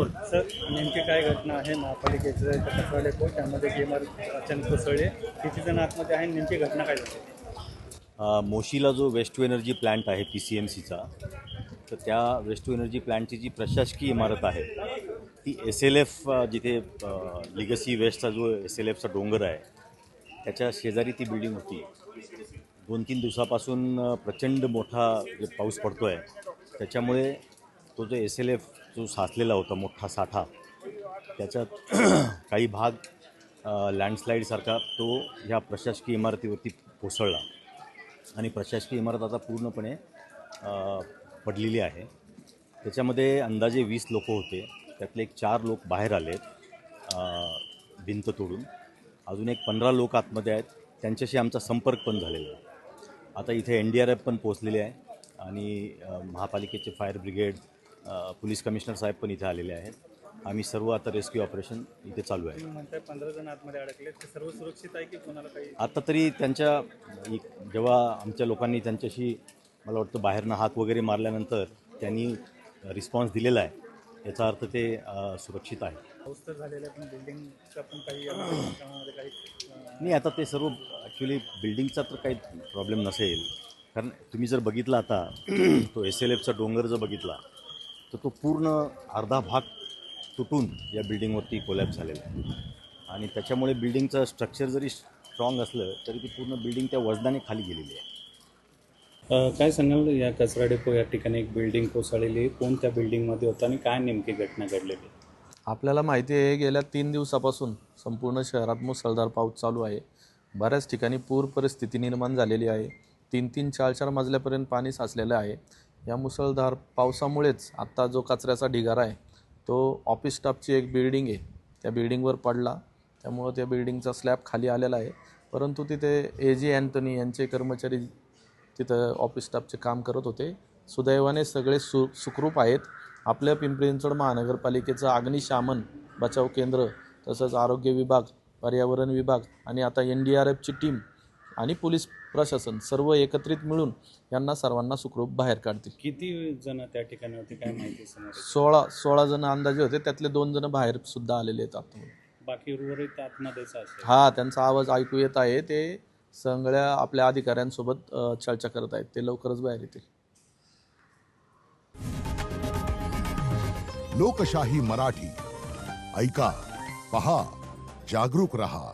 बोल सर. नेमकी काय घटना आहे महापालिकेचं कचरा डेपो त्यामध्ये इमारत अचानक कोसळली. किती जण आतमध्ये आहे, नेमकी घटना काय झाली? मोशीला जो वेस्ट टू एनर्जी प्लांट आहे PCMCचा, तर त्या वेस्ट टू एनर्जी प्लांटची जी प्रशासकीय इमारत आहे ती SLF जिथे लिगसी वेस्टचा जो SLFचा डोंगर आहे त्याच्या शेजारी ती बिल्डिंग होती. 2-3 दिवसापासून प्रचंड मोठा जे पाऊस पडतो आहे त्याच्यामुळे तो जो SLF जो साचलेला होता मोठा साठा त्याच्यात काही भाग लँडस्लाईडसारखा तो ह्या प्रशासकीय इमारतीवरती कोसळला आणि प्रशासकीय इमारत आता पूर्णपणे पडलेली आहे. त्याच्यामध्ये अंदाजे 20 लोक होते. त्यातले 4 लोक बाहेर आलेत भिंत तोडून. अजून एक 15 लोक आतमध्ये आहेत. त्यांच्याशी आमचा संपर्क पण झालेला आहे. आता इथे NDRF पण पोहोचलेले आहे आणि महापालिकेचे फायर ब्रिगेड, पोलीस कमिशनर साहेब पण इथे आलेले आहेत. आम्ही सर्व आता रेस्क्यू ऑपरेशन इथे चालू आहे. म्हणताय 15 जण आतमध्ये अडकले, ते सर्व सुरक्षित आहे की कोणाला काही? आता तरी त्यांच्या जेव्हा आमच्या लोकांनी त्यांच्याशी मला वाटतं बाहेरनं हाक वगैरे मारल्यानंतर त्यांनी रिस्पॉन्स दिलेला आहे. याचा अर्थ ते सुरक्षित आहे. पाऊस तर झालेला आहे पण बिल्डिंगचा पण काही नाही, आता ते सर्व ॲक्च्युली बिल्डिंगचा तर काही प्रॉब्लेम नसेल, कारण तुम्ही जर बघितला आता तो SLFचा डोंगर जर बघितला तर तो पूर्ण अर्धा भाग तुटून या बिल्डिंगवरती कोलॅप्स झालेला आहे आणि त्याच्यामुळे बिल्डिंगचं स्ट्रक्चर जरी स्ट्रॉंग असलं तरी ती पूर्ण बिल्डिंग त्या वजनाने खाली गेलेली आहे. काय सांगाल, या कचरा डेपो या ठिकाणी एक बिल्डिंग कोसळलेली, कोणत्या बिल्डिंगमध्ये होतं आणि काय नेमकी घटना घडलेली? आपल्याला माहिती आहे गेल्या 3 दिवसापासून संपूर्ण शहरात मुसळधार पाऊस चालू आहे. बऱ्याच ठिकाणी पूर परिस्थिती निर्माण झालेली आहे. 3-3, 4-4 मजल्यापर्यंत पाणी साचलेलं आहे. या मुसळधार पावसामुळेच आत्ता जो कचऱ्याचा ढिगारा आहे तो ऑफिस स्टाफची एक बिल्डिंग आहे त्या बिल्डिंगवर पडला. त्यामुळं त्या बिल्डिंगचा स्लॅब खाली आलेला आहे. परंतु तिथे AG अँथनी यांचे कर्मचारी तिथं ऑफिस स्टाफचे काम करत होते. सुदैवाने सगळे सुखरूप आहेत. आपल्या पिंपरी चिंचवड महानगरपालिकेचं अग्निशामन बचाव केंद्र, तसंच आरोग्य विभाग, पर्यावरण विभाग आणि आता NDRFची टीम आणि पोलीस प्रशासन सर्व एकत्रित मिळून यांना सर्वांना सुखरूप बाहेर काढतील. किती जण त्या ठिकाणी होते, काय माहिती समोर? 16 जण अंदाजे होते. त्यातले 2 जण बाहेर सुद्धा आलेले आहेत आतमध्ये. बाकी उर्वरित आतमध्येच असेल? हां, त्यांचा आवाज ऐकू येत आहे. ते सगळ्या आपल्या अधिकाऱ्यांसोबत चर्चा करत आहेत. ते लवकरच बाहेर येतील. लोकशाही मराठी ऐका, पहा, जागरूक रहा.